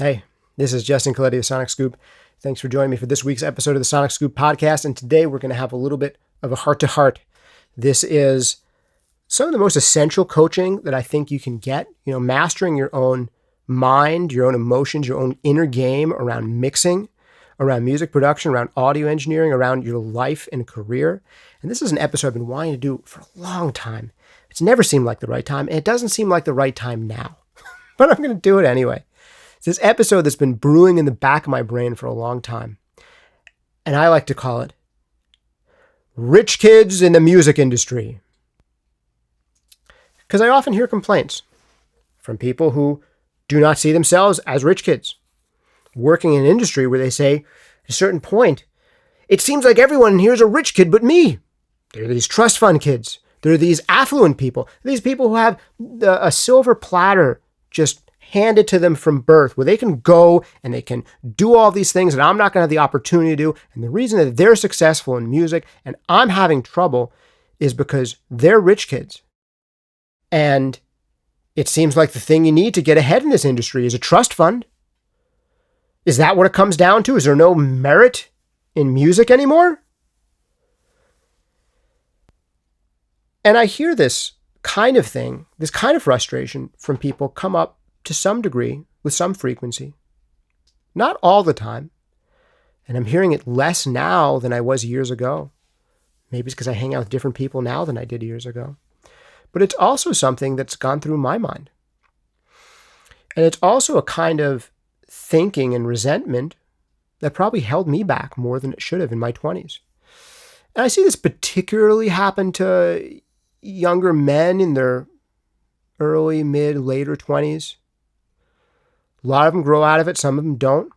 Hey, this is Justin Coletti of Sonic Scoop. Thanks for joining me for this week's episode of the Sonic Scoop podcast. And today we're going to have a little bit of a heart-to-heart. This is some of the most essential coaching that I think you can get. Mastering your own mind, your own emotions, your own inner game around mixing, around music production, around audio engineering, around your life and career. And this is an episode I've been wanting to do for a long time. It's never seemed like the right time, and it doesn't seem like the right time now. But I'm going to do it anyway. It's this episode that's been brewing in the back of my brain for a long time. And I like to call it Rich Kids in the Music Industry. Because I often hear complaints from people who do not see themselves as rich kids, working in an industry where they say, at a certain point, it seems like everyone here is a rich kid but me. There are these trust fund kids. There are these affluent people. These people who have a silver platter just handed to them from birth, where they can go and they can do all these things that I'm not going to have the opportunity to do. And the reason that they're successful in music and I'm having trouble is because they're rich kids. And it seems like the thing you need to get ahead in this industry is a trust fund. Is that what it comes down to? Is there no merit in music anymore? And I hear this kind of thing, this kind of frustration from people come up to some degree, with some frequency. Not all the time. And I'm hearing it less now than I was years ago. Maybe it's because I hang out with different people now than I did years ago. But it's also something that's gone through my mind. And it's also a kind of thinking and resentment that probably held me back more than it should have in my 20s. And I see this particularly happen to younger men in their early, mid, later 20s. A lot of them grow out of it. Some of them don't.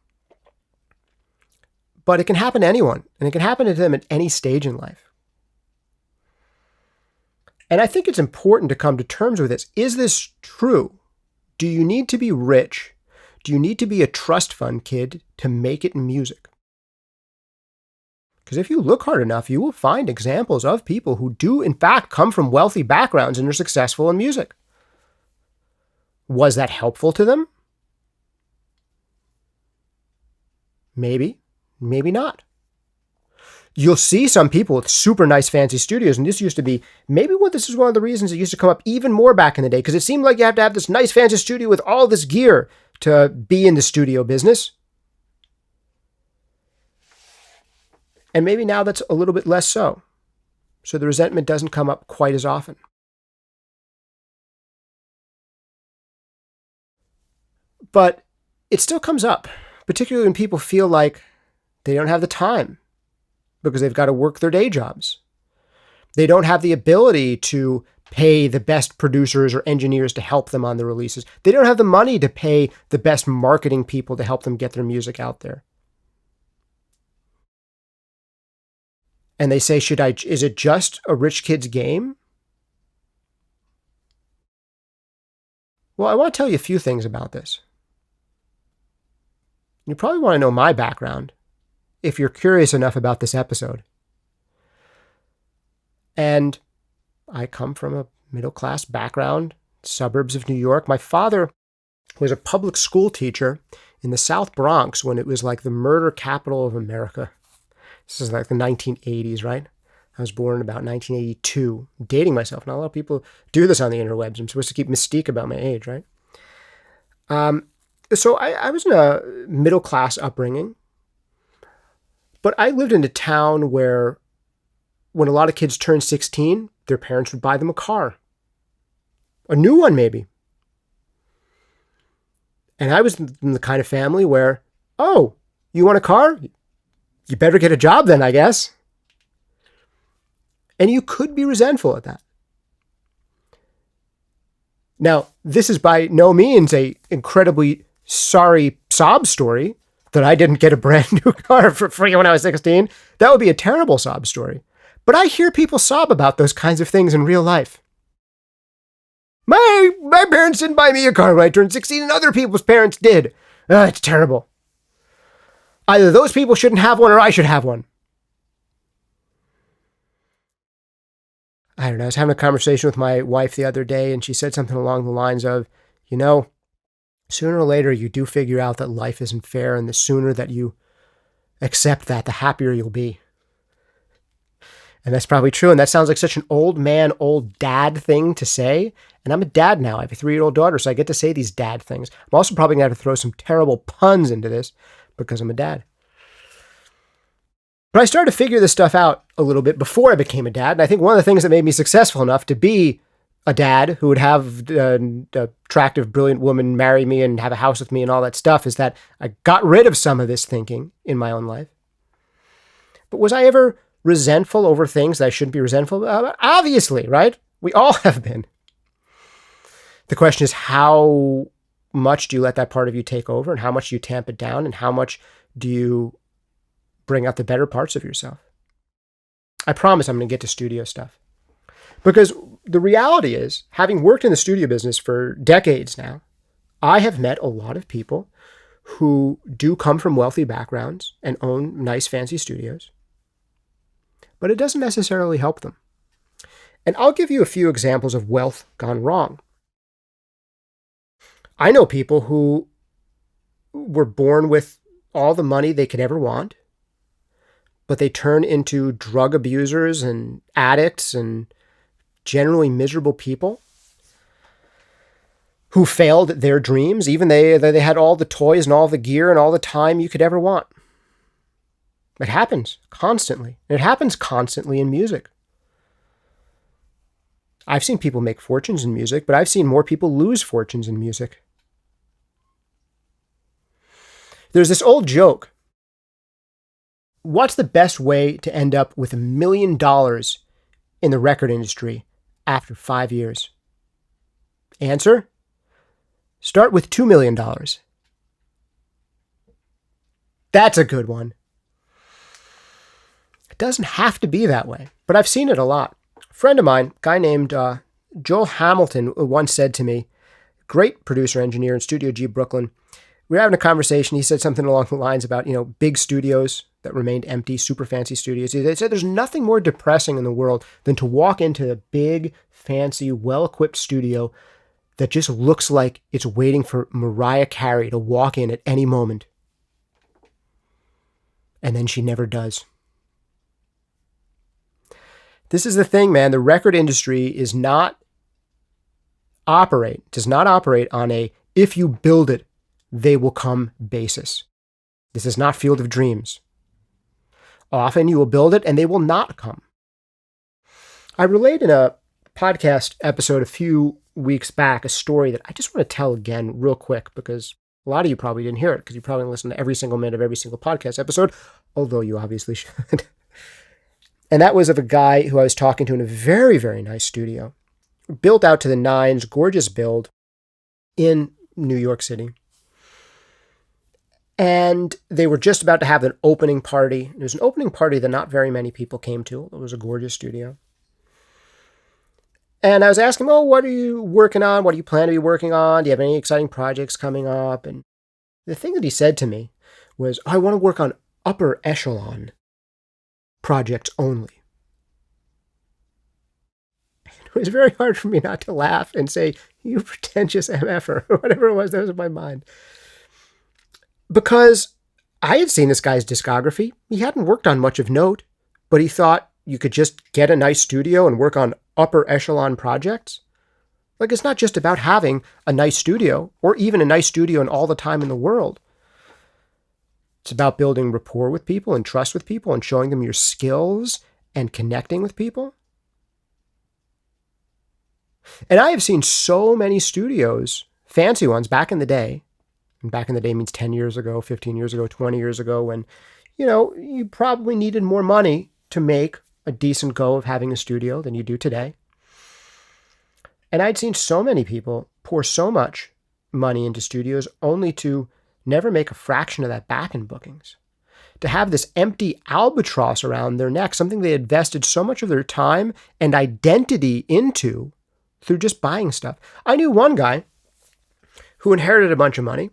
But it can happen to anyone. And it can happen to them at any stage in life. And I think it's important to come to terms with this. Is this true? Do you need to be rich? Do you need to be a trust fund kid to make it in music? Because if you look hard enough, you will find examples of people who do, in fact, come from wealthy backgrounds and are successful in music. Was that helpful to them? Maybe, maybe not. You'll see some people with super nice fancy studios, and this used to be, this is one of the reasons it used to come up even more back in the day, because it seemed like you have to have this nice fancy studio with all this gear to be in the studio business. And maybe now that's a little bit less so. So the resentment doesn't come up quite as often. But it still comes up, particularly when people feel like they don't have the time because they've got to work their day jobs. They don't have the ability to pay the best producers or engineers to help them on the releases. They don't have the money to pay the best marketing people to help them get their music out there. And they say, is it just a rich kid's game? Well, I want to tell you a few things about this. You probably want to know my background if you're curious enough about this episode. And I come from a middle-class background, suburbs of New York. My father was a public school teacher in the South Bronx when it was like the murder capital of America. This is like the 1980s, right? I was born about 1982. I'm dating myself. Not a lot of people do this on the interwebs. I'm supposed to keep mystique about my age, right? So I was in a middle-class upbringing, but I lived in a town where when a lot of kids turned 16, their parents would buy them a car. A new one, maybe. And I was in the kind of family where, oh, you want a car? You better get a job then, I guess. And you could be resentful at that. Now, this is by no means a incredibly sorry sob story that I didn't get a brand new car for free when I was 16. That would be a terrible sob story. But I hear people sob about those kinds of things in real life. My parents didn't buy me a car when I turned 16 and other people's parents did. It's terrible. Either those people shouldn't have one or I should have one. I don't know. I was having a conversation with my wife the other day and she said something along the lines of, sooner or later you do figure out that life isn't fair, and the sooner that you accept that, the happier you'll be. And that's probably true. And that sounds like such an old man, old dad thing to say. And I'm a dad now. I have a 3-year-old daughter, so I get to say these dad things. I'm also probably going to have to throw some terrible puns into this because I'm a dad. But I started to figure this stuff out a little bit before I became a dad. And I think one of the things that made me successful enough to be a dad who would have an attractive, brilliant woman marry me and have a house with me and all that stuff is that I got rid of some of this thinking in my own life. But was I ever resentful over things that I shouldn't be resentful about? Obviously, right? We all have been. The question is, how much do you let that part of you take over, and how much do you tamp it down, and how much do you bring out the better parts of yourself? I promise I'm going to get to studio stuff. Because the reality is, having worked in the studio business for decades now, I have met a lot of people who do come from wealthy backgrounds and own nice, fancy studios. But it doesn't necessarily help them. And I'll give you a few examples of wealth gone wrong. I know people who were born with all the money they could ever want, but they turn into drug abusers and addicts and generally miserable people who failed at their dreams, even they had all the toys and all the gear and all the time you could ever want. It happens constantly. It happens constantly in music. I've seen people make fortunes in music, but I've seen more people lose fortunes in music. There's this old joke. What's the best way to end up with $1 million in the record industry after 5 years? Answer: start with $2 million. That's a good one. It doesn't have to be that way, but I've seen it a lot. A friend of mine, a guy named Joel Hamilton, once said to me, great producer engineer in Studio G, Brooklyn. We were having a conversation. He said something along the lines about, big studios that remained empty, super fancy studios. They said there's nothing more depressing in the world than to walk into a big, fancy, well-equipped studio that just looks like it's waiting for Mariah Carey to walk in at any moment. And then she never does. This is the thing, man. The record industry does not operate on a if you build it, they will come basis. This is not Field of Dreams. Often you will build it and they will not come. I relayed in a podcast episode a few weeks back a story that I just want to tell again real quick because a lot of you probably didn't hear it because you probably listen to every single minute of every single podcast episode, although you obviously should. And that was of a guy who I was talking to in a very, very nice studio. Built out to the nines, gorgeous build in New York City. And they were just about to have an opening party. It was an opening party that not very many people came to. It was a gorgeous studio. And I was asking him, what are you working on? What do you plan to be working on? Do you have any exciting projects coming up? And the thing that he said to me was, I want to work on upper echelon projects only. It was very hard for me not to laugh and say, you pretentious MFer, or whatever it was that was in my mind. Because I had seen this guy's discography. He hadn't worked on much of note, but he thought you could just get a nice studio and work on upper echelon projects. Like, it's not just about having a nice studio or even a nice studio and all the time in the world. It's about building rapport with people and trust with people and showing them your skills and connecting with people. And I have seen so many studios, fancy ones back in the day, and back in the day means 10 years ago, 15 years ago, 20 years ago, when, you probably needed more money to make a decent go of having a studio than you do today. And I'd seen so many people pour so much money into studios only to never make a fraction of that back in bookings. To have this empty albatross around their neck, something they had invested so much of their time and identity into through just buying stuff. I knew one guy who inherited a bunch of money,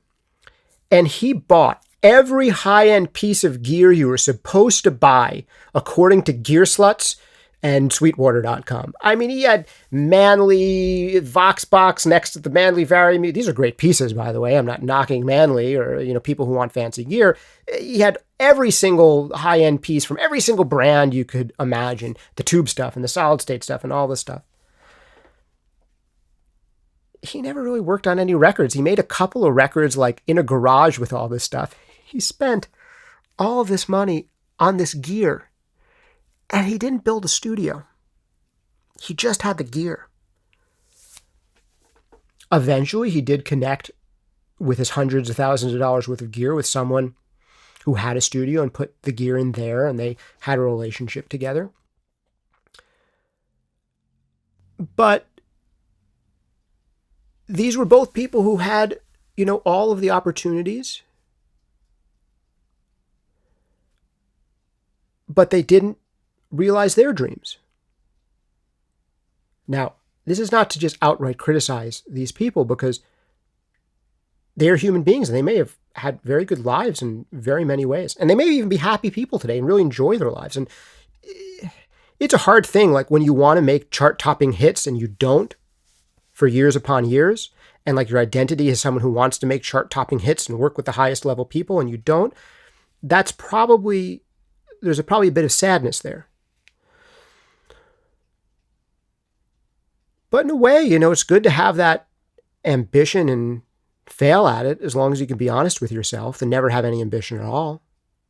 and he bought every high-end piece of gear you were supposed to buy according to Gear Slut's and Sweetwater.com. I mean, he had Manly, Voxbox next to the Manly Vari. These are great pieces, by the way. I'm not knocking Manly or, people who want fancy gear. He had every single high-end piece from every single brand you could imagine. The tube stuff and the solid state stuff and all this stuff. He never really worked on any records. He made a couple of records like in a garage with all this stuff. He spent all this money on this gear. And he didn't build a studio. He just had the gear. Eventually, he did connect with his hundreds of thousands of dollars worth of gear with someone who had a studio and put the gear in there, and they had a relationship together. But these were both people who had, all of the opportunities, but they didn't realize their dreams. Now, this is not to just outright criticize these people, because they're human beings and they may have had very good lives in very many ways. And they may even be happy people today and really enjoy their lives. And it's a hard thing, like when you want to make chart-topping hits and you don't for years upon years, and like your identity is someone who wants to make chart-topping hits and work with the highest level people and you don't, there's probably a bit of sadness there. But in a way, it's good to have that ambition and fail at it as long as you can be honest with yourself and never have any ambition at all.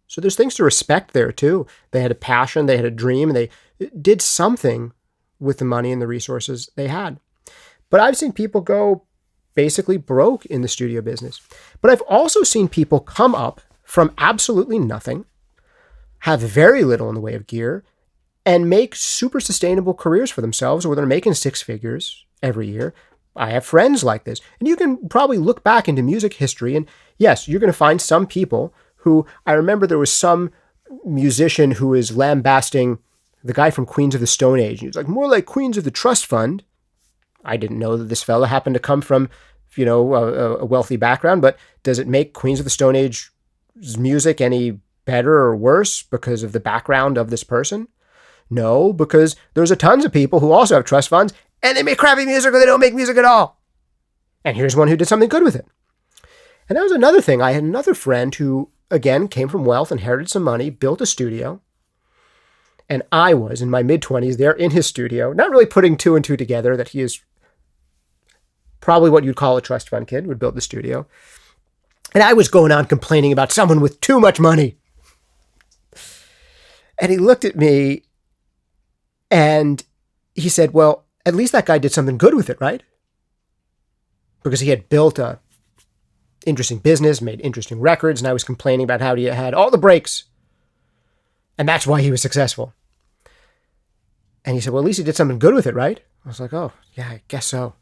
So there's things to respect there too. They had a passion, they had a dream, and they did something with the money and the resources they had. But I've seen people go basically broke in the studio business. But I've also seen people come up from absolutely nothing, have very little in the way of gear, and make super sustainable careers for themselves, where they're making six figures every year. I have friends like this. And you can probably look back into music history, and yes, you're going to find some people who, I remember there was some musician who was lambasting the guy from Queens of the Stone Age. He was like, more like Queens of the Trust Fund. I didn't know that this fella happened to come from, a wealthy background, but does it make Queens of the Stone Age music any better or worse because of the background of this person? No, because there's a tons of people who also have trust funds and they make crappy music or they don't make music at all. And here's one who did something good with it. And that was another thing. I had another friend who, again, came from wealth, inherited some money, built a studio. And I was in my mid-20s there in his studio, not really putting two and two together that he is probably what you'd call a trust fund kid, would build the studio. And I was going on complaining about someone with too much money. And he looked at me and he said, well, at least that guy did something good with it, right? Because he had built a interesting business, made interesting records, and I was complaining about how he had all the breaks. And that's why he was successful. And he said, well, at least he did something good with it, right? I was like, oh, yeah, I guess so.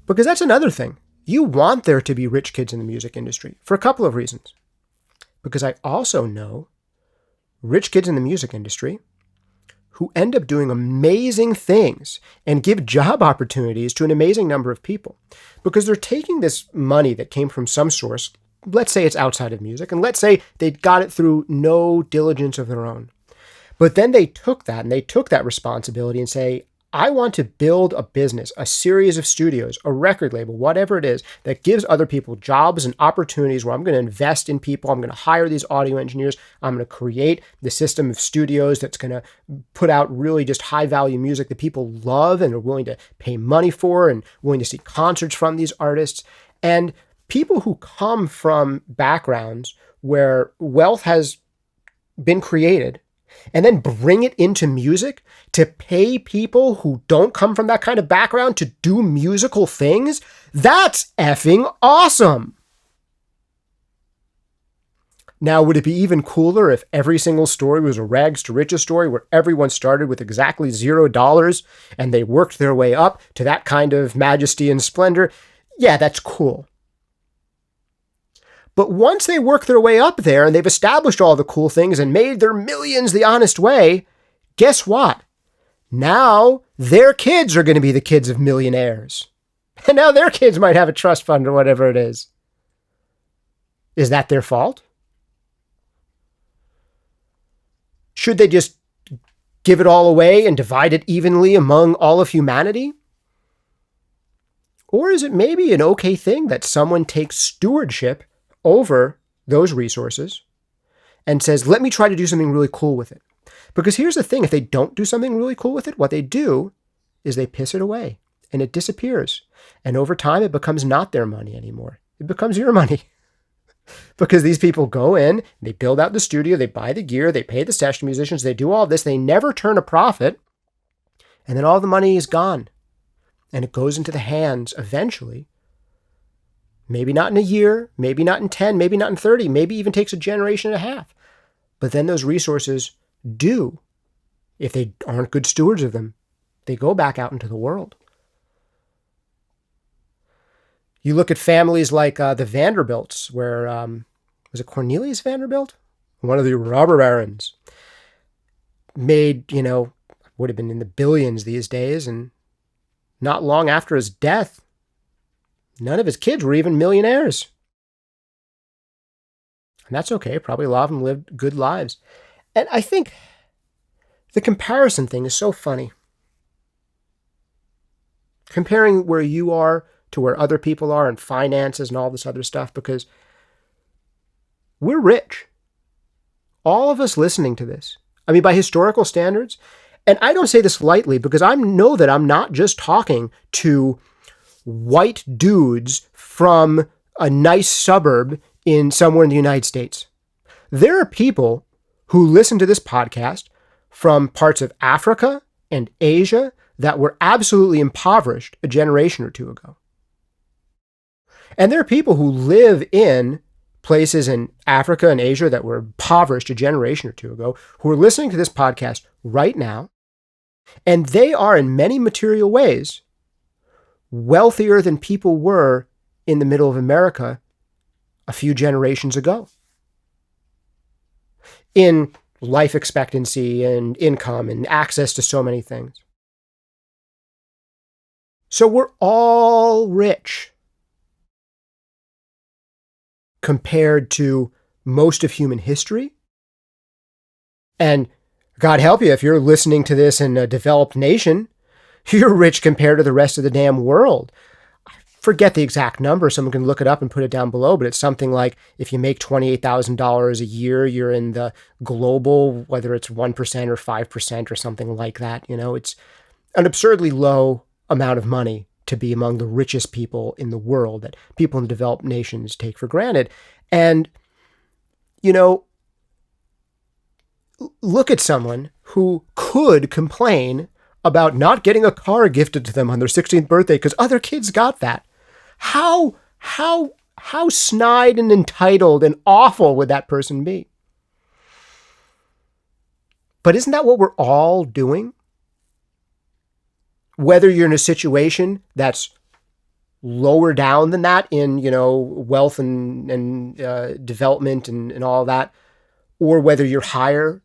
Because that's another thing. You want there to be rich kids in the music industry for a couple of reasons. Because I also know rich kids in the music industry who end up doing amazing things and give job opportunities to an amazing number of people. Because they're taking this money that came from some source, let's say it's outside of music, and let's say they got it through no diligence of their own. But then they took that responsibility and say, I want to build a business, a series of studios, a record label, whatever it is, that gives other people jobs and opportunities where I'm going to invest in people. I'm going to hire these audio engineers. I'm going to create the system of studios that's going to put out really just high value music that people love and are willing to pay money for and willing to see concerts from these artists. And people who come from backgrounds where wealth has been created and then bring it into music to pay people who don't come from that kind of background to do musical things, that's effing awesome. Now, would it be even cooler if every single story was a rags to riches story where everyone started with exactly $0 and they worked their way up to that kind of majesty and splendor? Yeah, that's cool. But once they work their way up there and they've established all the cool things and made their millions the honest way, guess what? Now their kids are going to be the kids of millionaires. And now their kids might have a trust fund or whatever it is. Is that their fault? Should they just give it all away and divide it evenly among all of humanity? Or is it maybe an okay thing that someone takes stewardship over those resources and says, let me try to do something really cool with it? Because here's the thing, if they don't do something really cool with it, what they do is they piss it away and it disappears. And over time, it becomes not their money anymore. It becomes your money. Because these people go in, they build out the studio, they buy the gear, they pay the session musicians, they do all this, they never turn a profit, and then all the money is gone. And it goes into the hands eventually, maybe not in a year, maybe not in 10, maybe not in 30, maybe even takes a generation and a half. But then those resources do, if they aren't good stewards of them, they go back out into the world. You look at families like the Vanderbilts, where, was it Cornelius Vanderbilt? One of the robber barons. Made, would have been in the billions these days. And not long after his death, none of his kids were even millionaires. And that's okay. Probably a lot of them lived good lives. And I think the comparison thing is so funny. Comparing where you are to where other people are in finances and all this other stuff, because we're rich. All of us listening to this. I mean, by historical standards, and I don't say this lightly because I know that I'm not just talking to white dudes from a nice suburb in somewhere in the United States. There are people who listen to this podcast from parts of Africa and Asia that were absolutely impoverished a generation or two ago. And there are people who live in places in Africa and Asia that were impoverished a generation or two ago who are listening to this podcast right now. And they are in many material ways wealthier than people were in the middle of America a few generations ago. In life expectancy and income and access to so many things. So we're all rich compared to most of human history. And God help you, if you're listening to this in a developed nation, you're rich compared to the rest of the damn world. I forget the exact number. Someone can look it up and put it down below, but it's something like if you make $28,000 a year, you're in the global, whether it's 1% or 5% or something like that. It's an absurdly low amount of money to be among the richest people in the world that people in the developed nations take for granted. And, look at someone who could complain about not getting a car gifted to them on their 16th birthday because other kids got that. How snide and entitled and awful would that person be? But isn't that what we're all doing? Whether you're in a situation that's lower down than that in, wealth and development and all that, or whether you're higher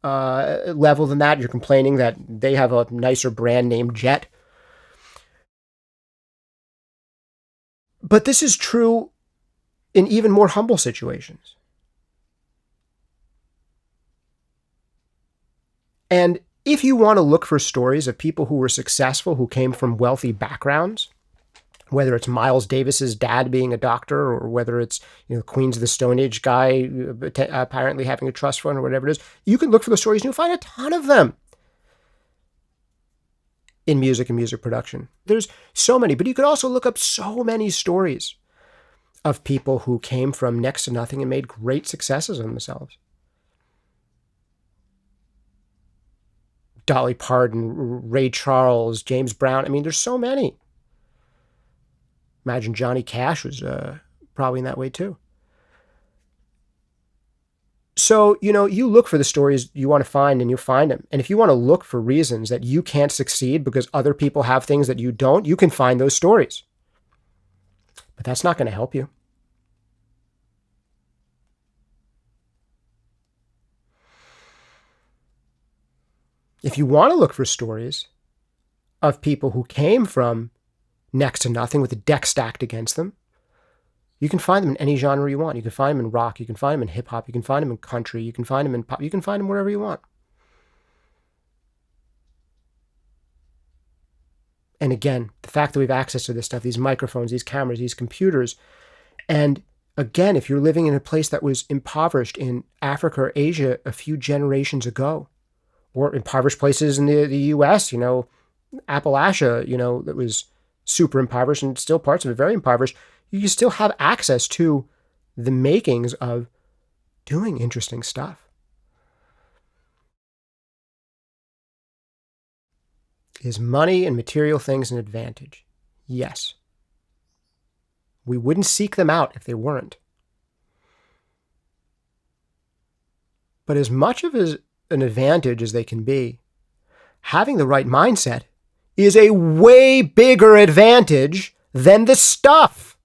level than that, you're complaining that they have a nicer brand name jet. But this is true in even more humble situations. And if you want to look for stories of people who were successful, who came from wealthy backgrounds, whether it's Miles Davis's dad being a doctor, or whether it's Queens of the Stone Age guy apparently having a trust fund or whatever it is, you can look for the stories and you'll find a ton of them in music and music production. There's so many, but you could also look up so many stories of people who came from next to nothing and made great successes of themselves. Dolly Parton, Ray Charles, James Brown. I mean, there's so many. Imagine Johnny Cash was probably in that way too. So, you look for the stories you want to find and you find them. And if you want to look for reasons that you can't succeed because other people have things that you don't, you can find those stories. But that's not going to help you. If you want to look for stories of people who came from next to nothing with a deck stacked against them, you can find them in any genre you want. You can find them in rock. You can find them in hip hop. You can find them in country. You can find them in pop. You can find them wherever you want. And again, the fact that we have access to this stuff, these microphones, these cameras, these computers, and again, if you're living in a place that was impoverished in Africa or Asia a few generations ago, or impoverished places in the US, Appalachia, that was super impoverished and still parts of it very impoverished, you still have access to the makings of doing interesting stuff. Is money and material things an advantage? Yes. We wouldn't seek them out if they weren't. But as much of an advantage as they can be, having the right mindset is a way bigger advantage than the stuff.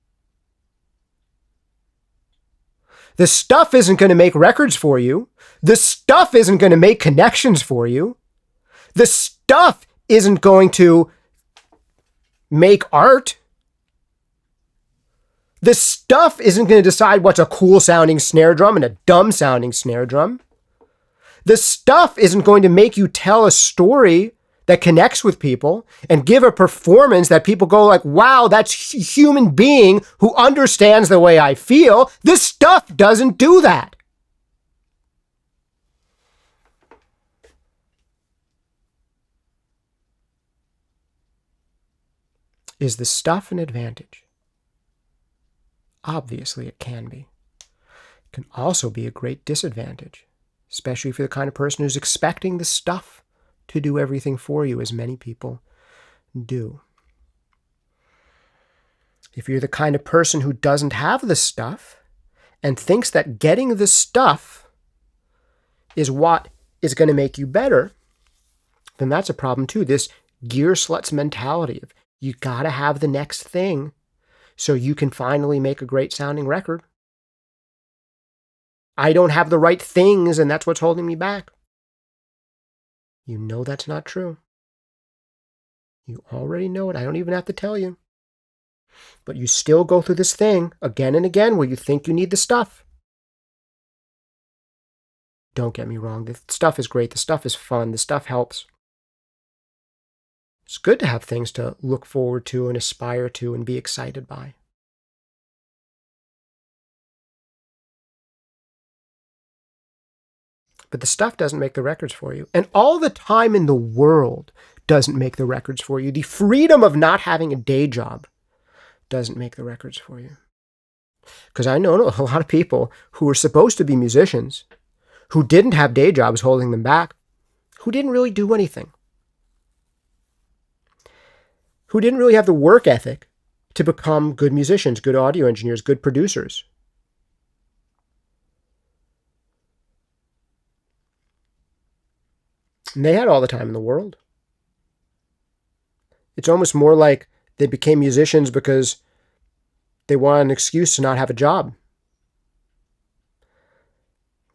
The stuff isn't going to make records for you. The stuff isn't going to make connections for you. The stuff isn't going to make art. The stuff isn't going to decide what's a cool sounding snare drum and a dumb sounding snare drum. The stuff isn't going to make you tell a story that connects with people and give a performance that people go like, wow, that's a human being who understands the way I feel. This stuff doesn't do that. Is the stuff an advantage? Obviously, it can be. It can also be a great disadvantage, especially if you're the kind of person who's expecting the stuff to do everything for you, as many people do. If you're the kind of person who doesn't have the stuff and thinks that getting the stuff is what is going to make you better, then that's a problem too. This gear sluts mentality of you got to have the next thing so you can finally make a great sounding record. I don't have the right things and that's what's holding me back. You know that's not true. You already know it. I don't even have to tell you. But you still go through this thing again and again where you think you need the stuff. Don't get me wrong. The stuff is great. The stuff is fun. The stuff helps. It's good to have things to look forward to and aspire to and be excited by. But the stuff doesn't make the records for you. And all the time in the world doesn't make the records for you. The freedom of not having a day job doesn't make the records for you. Because I know a lot of people who were supposed to be musicians, who didn't have day jobs holding them back, who didn't really do anything, who didn't really have the work ethic to become good musicians, good audio engineers, good producers. And they had all the time in the world. It's almost more like they became musicians because they wanted an excuse to not have a job.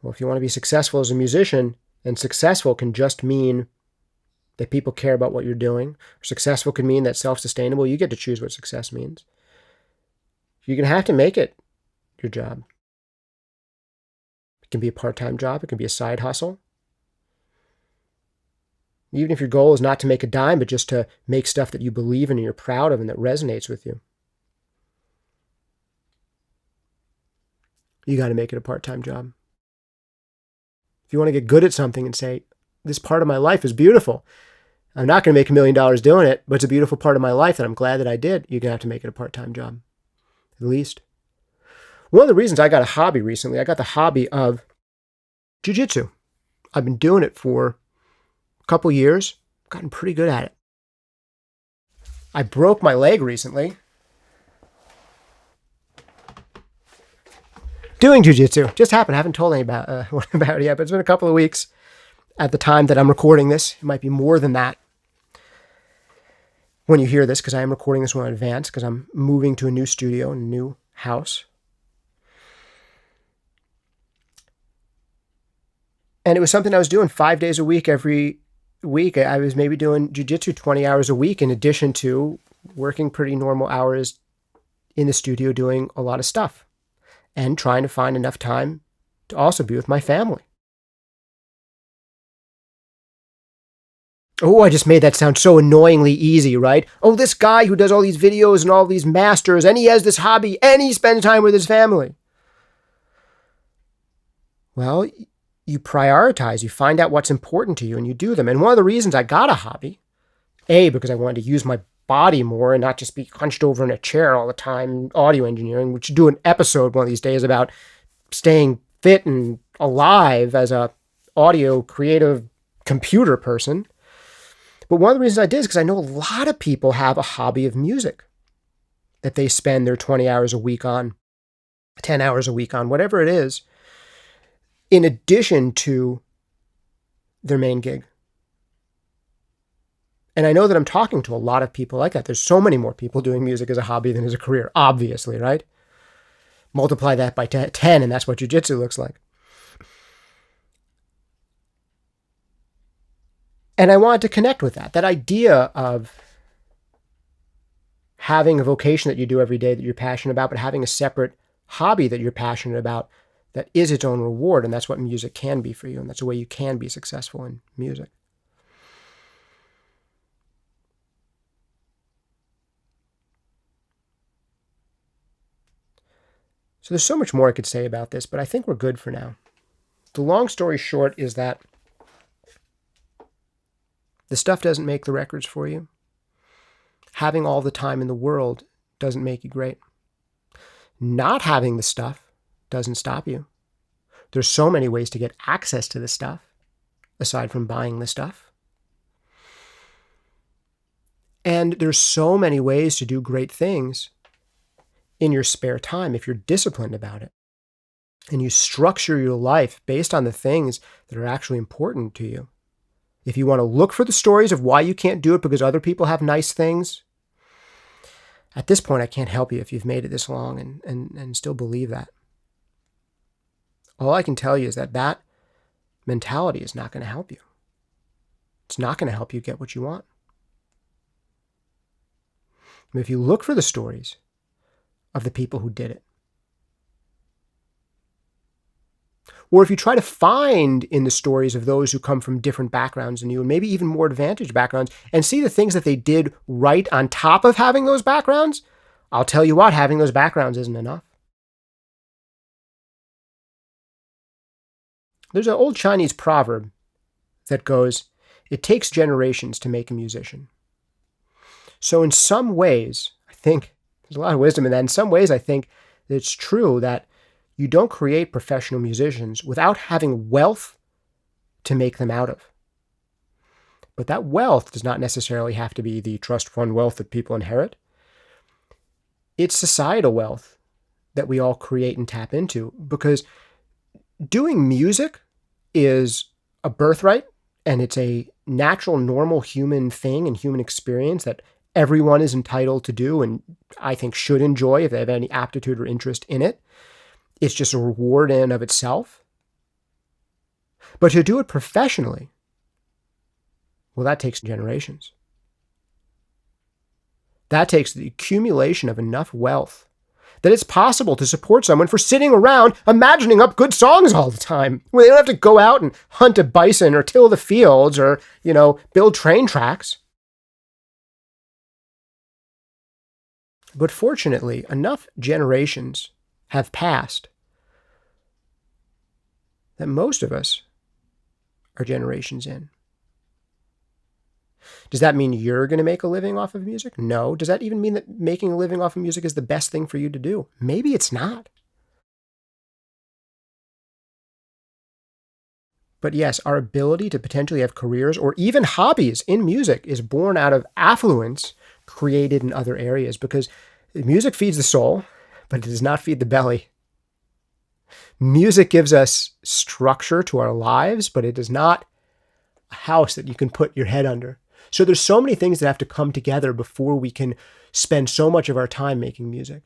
Well, if you want to be successful as a musician, then successful can just mean that people care about what you're doing. Or successful can mean that self-sustainable. You get to choose what success means. You're going to have to make it your job. It can be a part-time job. It can be a side hustle. Even if your goal is not to make a dime, but just to make stuff that you believe in and you're proud of and that resonates with you. You got to make it a part-time job. If you want to get good at something and say, this part of my life is beautiful. I'm not going to make $1 million doing it, but it's a beautiful part of my life that I'm glad that I did. You're going to have to make it a part-time job, at least. One of the reasons I got a hobby recently, I got the hobby of jiu-jitsu. I've been doing it for couple years, gotten pretty good at it. I broke my leg recently doing jiu-jitsu. Just happened. I haven't told anybody about it yet, but it's been a couple of weeks at the time that I'm recording this. It might be more than that when you hear this, because I am recording this one in advance because I'm moving to a new studio and a new house. And it was something I was doing 5 days a week every week. I was maybe doing jiu-jitsu 20 hours a week in addition to working pretty normal hours in the studio doing a lot of stuff and trying to find enough time to also be with my family. Oh, I just made that sound so annoyingly easy, right? Oh, this guy who does all these videos and all these masters, and he has this hobby, and he spends time with his family. Well, you prioritize, you find out what's important to you, and you do them. And one of the reasons I got a hobby, A, because I wanted to use my body more and not just be hunched over in a chair all the time, audio engineering, which do an episode one of these days about staying fit and alive as a audio creative computer person. But one of the reasons I did is because I know a lot of people have a hobby of music that they spend their 20 hours a week on, 10 hours a week on, whatever it is, in addition to their main gig. And I know that I'm talking to a lot of people like that. There's so many more people doing music as a hobby than as a career, obviously, right? Multiply that by 10, and that's what jiu-jitsu looks like. And I wanted to connect with that idea of having a vocation that you do every day that you're passionate about, but having a separate hobby that you're passionate about that is its own reward. And that's what music can be for you. And that's the way you can be successful in music. So there's so much more I could say about this, but I think we're good for now. The long story short is that the stuff doesn't make the records for you. Having all the time in the world doesn't make you great. Not having the stuff doesn't stop you. There's so many ways to get access to the stuff, aside from buying the stuff. And there's so many ways to do great things in your spare time if you're disciplined about it. And you structure your life based on the things that are actually important to you. If you want to look for the stories of why you can't do it because other people have nice things, at this point, I can't help you if you've made it this long and still believe that. All I can tell you is that mentality is not going to help you. It's not going to help you get what you want. And if you look for the stories of the people who did it, or if you try to find in the stories of those who come from different backgrounds than you, and maybe even more advantaged backgrounds, and see the things that they did right on top of having those backgrounds, I'll tell you what, having those backgrounds isn't enough. There's an old Chinese proverb that goes, it takes generations to make a musician. So in some ways, I think there's a lot of wisdom in that. In some ways, I think it's true that you don't create professional musicians without having wealth to make them out of. But that wealth does not necessarily have to be the trust fund wealth that people inherit. It's societal wealth that we all create and tap into, because doing music is a birthright, and it's a natural, normal human thing and human experience that everyone is entitled to do and I think should enjoy if they have any aptitude or interest in it. It's just a reward in and of itself. But to do it professionally, well, that takes generations. That takes the accumulation of enough wealth that it's possible to support someone for sitting around imagining up good songs all the time, where they don't have to go out and hunt a bison or till the fields or, build train tracks. But fortunately, enough generations have passed that most of us are generations in. Does that mean you're going to make a living off of music? No. Does that even mean that making a living off of music is the best thing for you to do? Maybe it's not. But yes, our ability to potentially have careers or even hobbies in music is born out of affluence created in other areas, because music feeds the soul, but it does not feed the belly. Music gives us structure to our lives, but it is not a house that you can put your head under. So there's so many things that have to come together before we can spend so much of our time making music.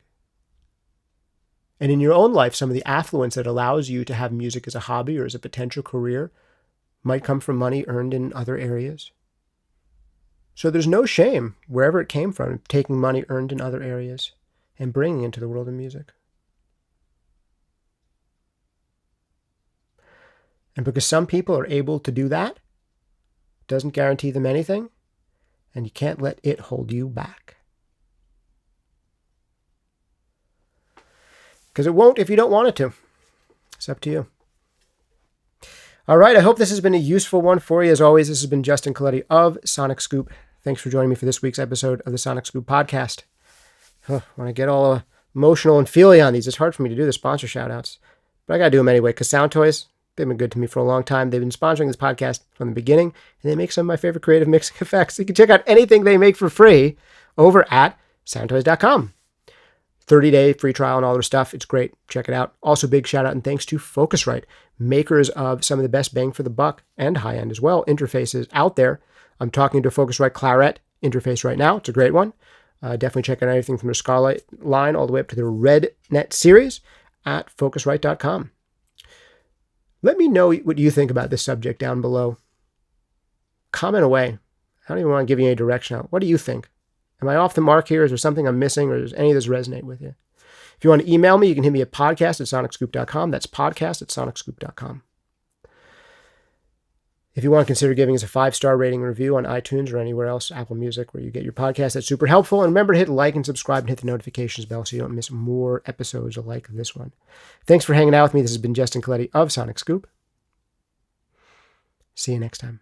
And in your own life, some of the affluence that allows you to have music as a hobby or as a potential career might come from money earned in other areas. So there's no shame, wherever it came from, taking money earned in other areas and bringing it into the world of music. And because some people are able to do that, doesn't guarantee them anything, and you can't let it hold you back. Because it won't if you don't want it to. It's up to you. All right, I hope this has been a useful one for you. As always, this has been Justin Coletti of Sonic Scoop. Thanks for joining me for this week's episode of the Sonic Scoop podcast. When I get all emotional and feely on these, it's hard for me to do the sponsor shout-outs. But I got to do them anyway, because Sound Toys, they've been good to me for a long time. They've been sponsoring this podcast from the beginning, and they make some of my favorite creative mixing effects. You can check out anything they make for free over at soundtoys.com. 30-day free trial and all their stuff. It's great. Check it out. Also, big shout out and thanks to Focusrite, makers of some of the best bang for the buck and high-end as well interfaces out there. I'm talking to a Focusrite Claret interface right now. It's a great one. Definitely check out anything from their Scarlett line all the way up to their RedNet series at Focusrite.com. Let me know what you think about this subject down below. Comment away. I don't even want to give you any direction out. What do you think? Am I off the mark here? Is there something I'm missing, or does any of this resonate with you? If you want to email me, you can hit me at podcast@sonicscoop.com. That's podcast@sonicscoop.com. If you want to consider giving us a 5-star rating and review on iTunes or anywhere else, Apple Music, where you get your podcast, that's super helpful. And remember to hit like and subscribe and hit the notifications bell so you don't miss more episodes like this one. Thanks for hanging out with me. This has been Justin Coletti of Sonic Scoop. See you next time.